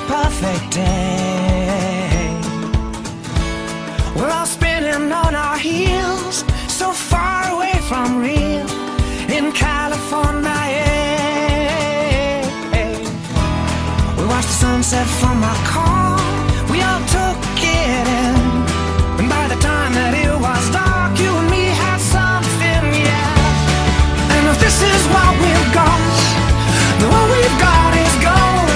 perfect day. We're all spinning on our heels, so far away from real, in California, yeah. We watched the sunset from our car, we all took it in, and by the time that it was dark, you and me had something, yeah. And if this is what we've got, then what we've got is gold.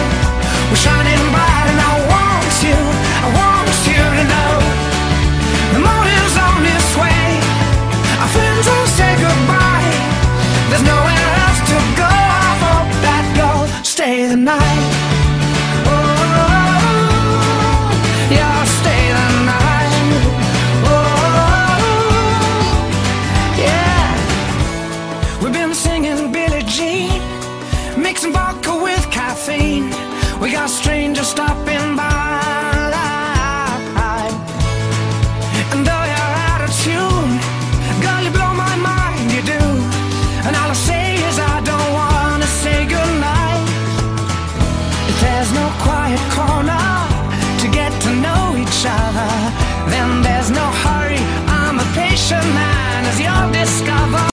We're shining bright and I want you to know the morning's on its way. Our friends will say goodbye, there's nowhere else to go. I hope that you'll stay the night. Oh, yeah, stay the night. Oh, yeah. We've been singing Billie Jean, mixing vodka with caffeine. We got strangers stopping by.